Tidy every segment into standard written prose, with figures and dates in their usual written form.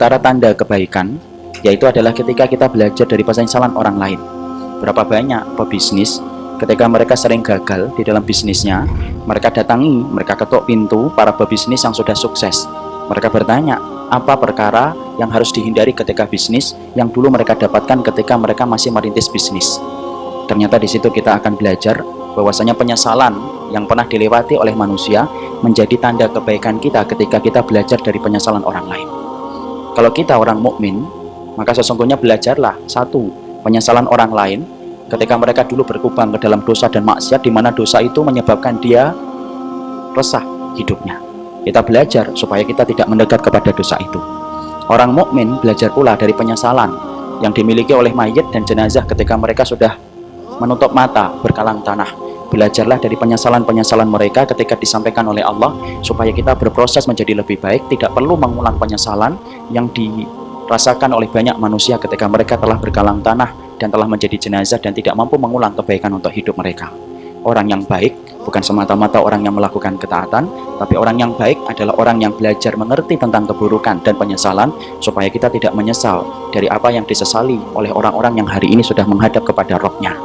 Antara tanda kebaikan yaitu adalah ketika kita belajar dari penyesalan orang lain. Berapa banyak pebisnis ketika mereka sering gagal di dalam bisnisnya, mereka datangi, mereka ketuk pintu para pebisnis yang sudah sukses. Mereka bertanya, apa perkara yang harus dihindari ketika bisnis yang dulu mereka dapatkan ketika mereka masih merintis bisnis. Ternyata di situ kita akan belajar bahwasanya penyesalan yang pernah dilewati oleh manusia menjadi tanda kebaikan kita ketika kita belajar dari penyesalan orang lain. Kalau kita orang mukmin, maka sesungguhnya belajarlah satu, penyesalan orang lain ketika mereka dulu berkubang ke dalam dosa dan maksiat, di mana dosa itu menyebabkan dia resah hidupnya. Kita belajar supaya kita tidak mendekat kepada dosa itu. Orang mukmin belajar pula dari penyesalan yang dimiliki oleh mayit dan jenazah ketika mereka sudah menutup mata berkalang tanah. Belajarlah dari penyesalan-penyesalan mereka ketika disampaikan oleh Allah supaya kita berproses menjadi lebih baik, tidak perlu mengulang penyesalan yang dirasakan oleh banyak manusia ketika mereka telah berkalang tanah dan telah menjadi jenazah dan tidak mampu mengulang kebaikan untuk hidup mereka. Orang yang baik bukan semata-mata orang yang melakukan ketaatan, tapi orang yang baik adalah orang yang belajar mengerti tentang keburukan dan penyesalan supaya kita tidak menyesal dari apa yang disesali oleh orang-orang yang hari ini sudah menghadap kepada Rabb-Nya.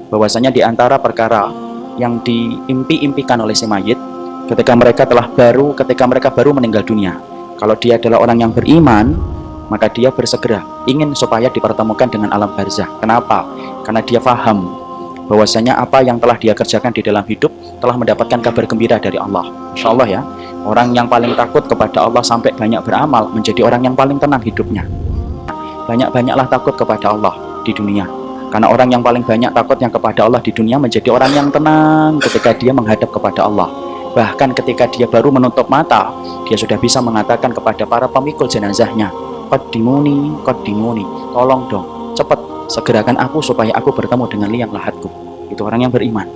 Bahwasanya di antara perkara yang diimpi-impikan oleh si mayit ketika mereka baru meninggal dunia, kalau dia adalah orang yang beriman, maka dia bersegera ingin supaya dipertemukan dengan alam barzah. Kenapa? Karena dia paham bahwasanya apa yang telah dia kerjakan di dalam hidup telah mendapatkan kabar gembira dari Allah. Insya Allah ya, orang yang paling takut kepada Allah sampai banyak beramal menjadi orang yang paling tenang hidupnya. Banyak-banyaklah takut kepada Allah di dunia, karena orang yang paling banyak takutnya kepada Allah di dunia menjadi orang yang tenang ketika dia menghadap kepada Allah. Bahkan ketika dia baru menutup mata, dia sudah bisa mengatakan kepada para pemikul jenazahnya, Qaddimuni, qaddimuni, tolong dong, cepat segerakan aku supaya aku bertemu dengan liang lahatku. Itu orang yang beriman.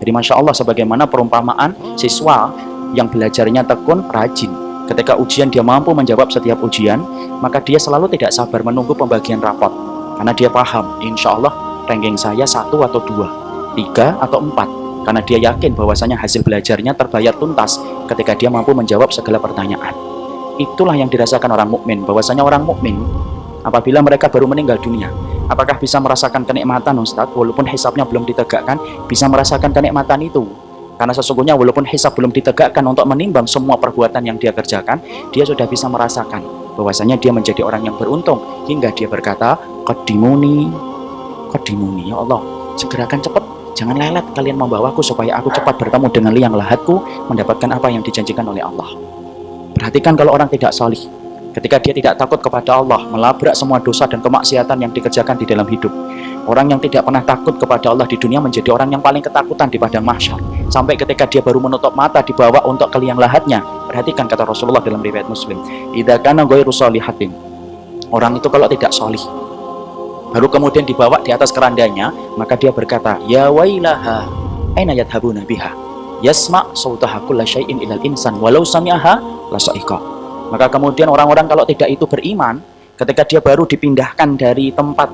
Jadi Masya Allah, sebagaimana perumpamaan siswa yang belajarnya tekun, rajin. Ketika ujian dia mampu menjawab setiap ujian, maka dia selalu tidak sabar menunggu pembagian rapot. Karena dia paham, insya Allah ranking saya 1 atau 2, 3 atau 4. Karena dia yakin bahwasanya hasil belajarnya terbayar tuntas ketika dia mampu menjawab segala pertanyaan. Itulah yang dirasakan orang mukmin, bahwasanya orang mukmin apabila mereka baru meninggal dunia, apakah bisa merasakan kenikmatan Ustadz? Walaupun hisabnya belum ditegakkan, bisa merasakan kenikmatan itu. Karena sesungguhnya walaupun hisab belum ditegakkan untuk menimbang semua perbuatan yang dia kerjakan, dia sudah bisa merasakan bahwasanya dia menjadi orang yang beruntung hingga dia berkata, Qaddimuni, qaddimuni, ya Allah, segerakan cepat, jangan lelet kalian membawaku supaya aku cepat bertemu dengan liang lahatku, mendapatkan apa yang dijanjikan oleh Allah. Perhatikan kalau orang tidak salih, ketika dia tidak takut kepada Allah, melabrak semua dosa dan kemaksiatan yang dikerjakan di dalam hidup. Orang yang tidak pernah takut kepada Allah di dunia menjadi orang yang paling ketakutan di padang mahsyar. Sampai ketika dia baru menutup mata dibawa untuk ke liang lahatnya. Perhatikan kata Rasulullah dalam riwayat Muslim, idza kana ghairu shalihatin. Orang itu kalau tidak salih, baru kemudian dibawa di atas kerandanya, maka dia berkata, ya wailaha, aina yadhabuna biha? Yasma' sautaha kulla syai'in ilal insan walau sami'aha lasa'iqa. Maka kemudian orang-orang kalau tidak itu beriman, ketika dia baru dipindahkan dari tempat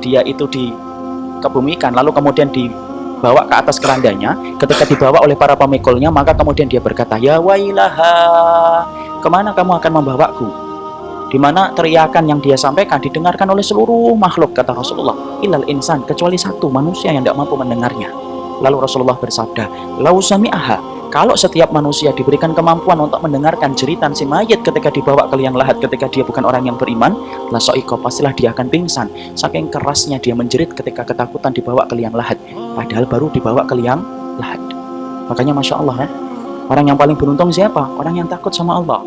dia itu dikebumikan, lalu kemudian dibawa ke atas kerandanya, ketika dibawa oleh para pemikulnya, maka kemudian dia berkata, ya wailaha, kemana kamu akan membawaku? Di mana teriakan yang dia sampaikan didengarkan oleh seluruh makhluk, kata Rasulullah, ilal insan, kecuali satu manusia yang tidak mampu mendengarnya. Lalu Rasulullah bersabda, lau sami'aha, kalau setiap manusia diberikan kemampuan untuk mendengarkan jeritan si mayit ketika dibawa ke liang lahat, ketika dia bukan orang yang beriman, lasoiko, pastilah dia akan pingsan. Saking kerasnya dia menjerit ketika ketakutan dibawa ke liang lahat, padahal baru dibawa ke liang lahat. Makanya Masya Allah, orang yang paling beruntung siapa? Orang yang takut sama Allah.